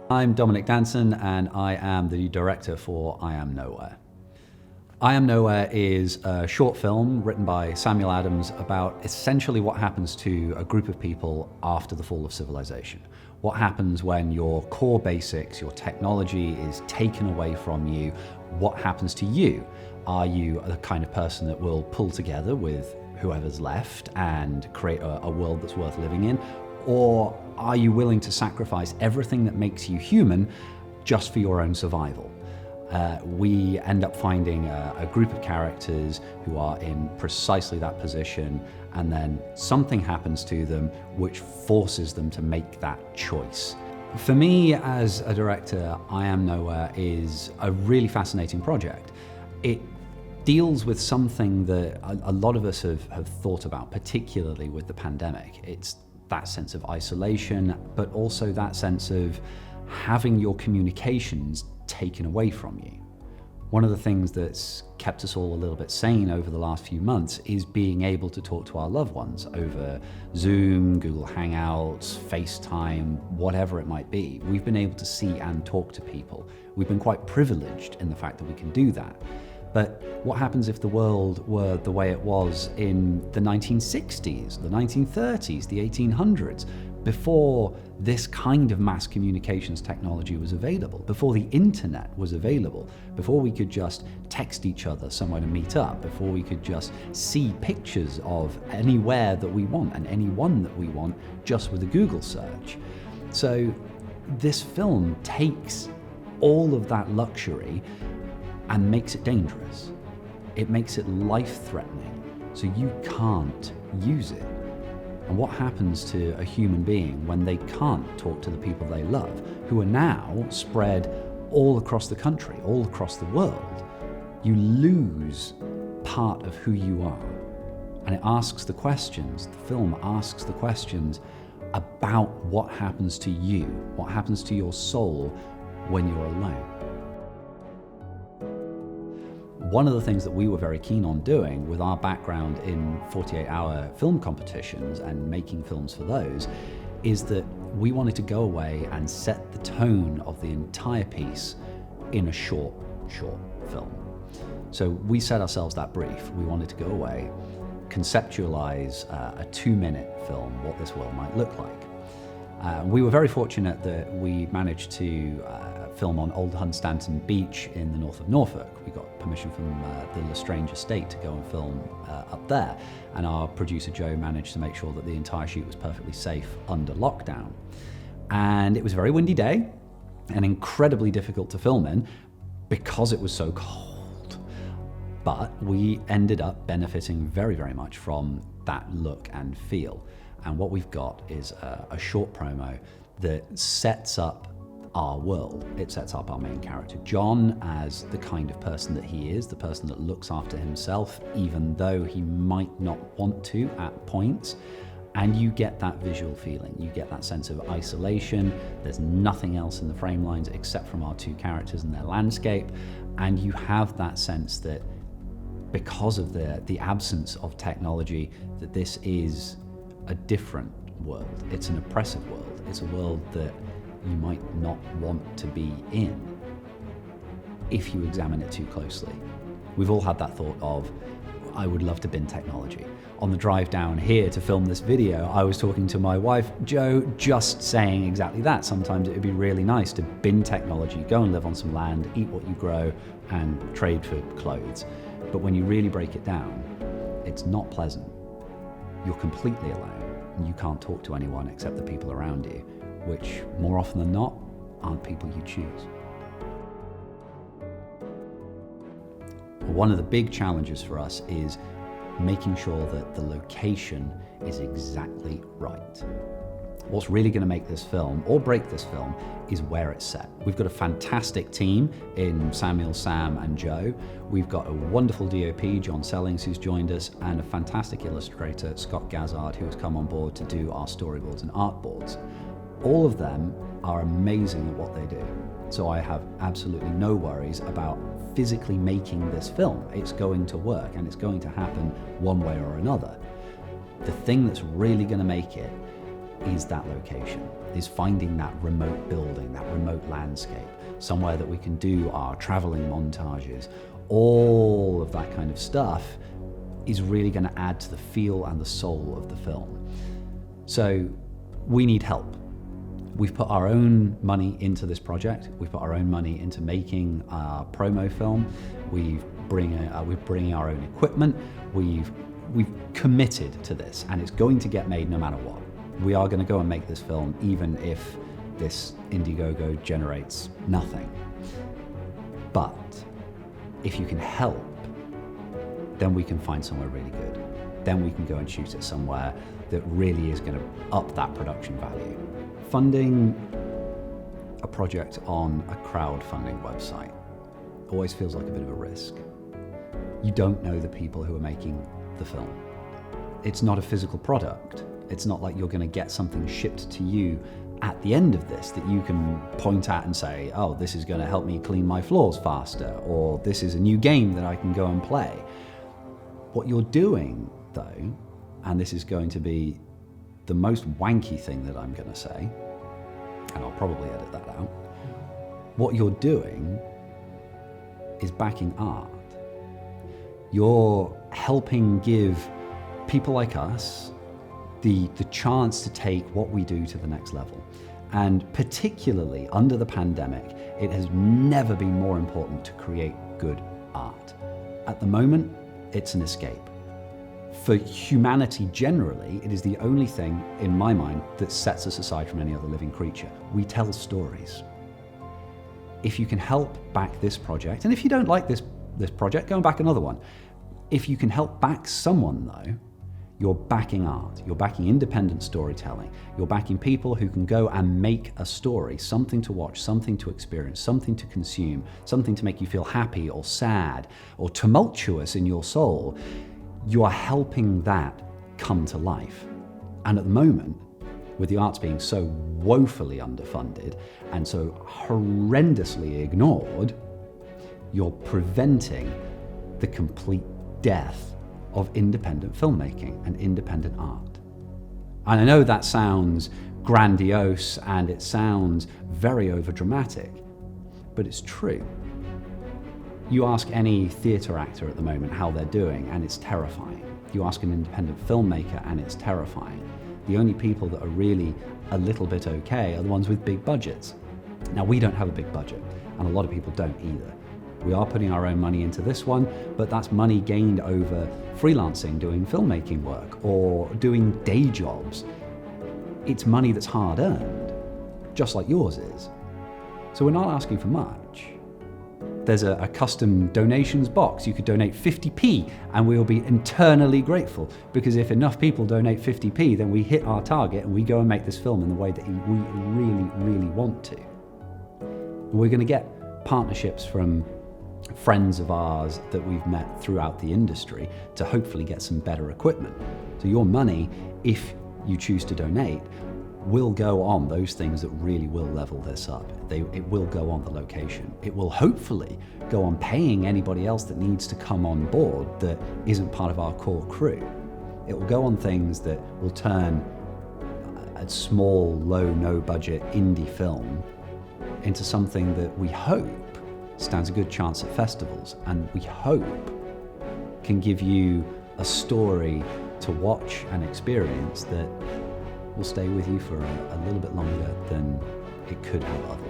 I'm Dominic Danson, and I am the director for I Am Nowhere. I Am Nowhere is a short film written by Samuel Adams about essentially what happens to a group of people after the fall of civilization. What happens when your core basics, your technology is taken away from you? What happens to you? Are you the kind of person that will pull together with whoever's left and create a world that's worth living in? Or are you willing to sacrifice everything that makes you human just for your own survival? We end up finding a group of characters who are in precisely that position, and then something happens to them which forces them to make that choice. For me, as a director, I Am Nowhere is a really fascinating project. It deals with something that a lot of us have thought about, particularly with the pandemic. It's that sense of isolation, but also that sense of having your communications taken away from you. One of the things that's kept us all a little bit sane over the last few months is being able to talk to our loved ones over Zoom, Google Hangouts, FaceTime, whatever it might be. We've been able to see and talk to people. We've been quite privileged in the fact that we can do that. But what happens if the world were the way it was in the 1960s, the 1930s, the 1800s, before this kind of mass communications technology was available, before the internet was available, before we could just text each other somewhere to meet up, before we could just see pictures of anywhere that we want and anyone that we want just with a Google search. So this film takes all of that luxury and makes it dangerous. It makes it life-threatening, so you can't use it. And what happens to a human being when they can't talk to the people they love, who are now spread all across the country, all across the world? You lose part of who you are. And it asks the questions, the film asks the questions about what happens to you, what happens to your soul when you're alone. One of the things that we were very keen on doing with our background in 48-hour film competitions and making films for those is that we wanted to go away and set the tone of the entire piece in a short film. So we set ourselves that brief. We wanted to go away, conceptualize a 2-minute film, what this world might look like. We were very fortunate that we managed to film on Old Hunstanton Beach in the north of Norfolk. We got permission from the Lestrange estate to go and film up there, and our producer Joe managed to make sure that the entire shoot was perfectly safe under lockdown. And it was a very windy day and incredibly difficult to film in because it was so cold. But we ended up benefiting very, very much from that look and feel. And what we've got is a short promo that sets up our world. It sets up our main character, John, as the kind of person that he is, the person that looks after himself, even though he might not want to at points. And you get that visual feeling. You get that sense of isolation. There's nothing else in the frame lines except from our two characters and their landscape. And you have that sense that because of the absence of technology, that this is a different world. It's an oppressive world. It's a world that you might not want to be in if you examine it too closely. We've all had that thought of, I would love to bin technology. On the drive down here to film this video, I was talking to my wife, Jo, just saying exactly that. Sometimes it would be really nice to bin technology, go and live on some land, eat what you grow, and trade for clothes. But when you really break it down, it's not pleasant. You're completely alone, and you can't talk to anyone except the people around you, which more often than not aren't people you choose. One of the big challenges for us is making sure that the location is exactly right. What's really going to make this film, or break this film, is where it's set. We've got a fantastic team in Samuel, Sam, and Joe. We've got a wonderful DOP, John Sellings, who's joined us, and a fantastic illustrator, Scott Gazzard, who has come on board to do our storyboards and art boards. All of them are amazing at what they do. So I have absolutely no worries about physically making this film. It's going to work, and it's going to happen one way or another. The thing that's really going to make it is that location, is finding that remote building, that remote landscape, somewhere that we can do our traveling montages. All of that kind of stuff is really going to add to the feel and the soul of the film. So we need help. We've put our own money into this project. We've put our own money into making our promo film. We're bringing our own equipment. We've committed to this, and it's going to get made no matter what. We are going to go and make this film, even if this Indiegogo generates nothing. But if you can help, then we can find somewhere really good. Then we can go and shoot it somewhere that really is going to up that production value. Funding a project on a crowdfunding website always feels like a bit of a risk. You don't know the people who are making the film. It's not a physical product. It's not like you're going to get something shipped to you at the end of this that you can point at and say, oh, this is going to help me clean my floors faster, or this is a new game that I can go and play. What you're doing, though, and this is going to be the most wanky thing that I'm going to say, and I'll probably edit that out, what you're doing is backing art. You're helping give people like us the chance to take what we do to the next level. And particularly under the pandemic, it has never been more important to create good art. At the moment, it's an escape. For humanity generally, it is the only thing, in my mind, that sets us aside from any other living creature. We tell stories. If you can help back this project, and if you don't like this project, go and back another one. If you can help back someone, though, you're backing art, you're backing independent storytelling, you're backing people who can go and make a story, something to watch, something to experience, something to consume, something to make you feel happy or sad or tumultuous in your soul. You are helping that come to life. And at the moment, with the arts being so woefully underfunded and so horrendously ignored, you're preventing the complete death of independent filmmaking and independent art. And I know that sounds grandiose and it sounds very overdramatic, but it's true. You ask any theatre actor at the moment how they're doing, and it's terrifying. You ask an independent filmmaker, and it's terrifying. The only people that are really a little bit okay are the ones with big budgets. Now, we don't have a big budget, and a lot of people don't either. We are putting our own money into this one, but that's money gained over freelancing, doing filmmaking work, or doing day jobs. It's money that's hard earned, just like yours is. So we're not asking for much. There's a custom donations box. You could donate 50p and we'll be internally grateful, because if enough people donate 50p, then we hit our target and we go and make this film in the way that we really, really want to. And we're going to get partnerships from friends of ours that we've met throughout the industry to hopefully get some better equipment. So your money, if you choose to donate, will go on those things that really will level this up. It will go on the location. It will hopefully go on paying anybody else that needs to come on board that isn't part of our core crew. It will go on things that will turn a small, low, no budget indie film into something that we hope stands a good chance at festivals, and we hope can give you a story to watch and experience that will stay with you for a little bit longer than it could have otherwise.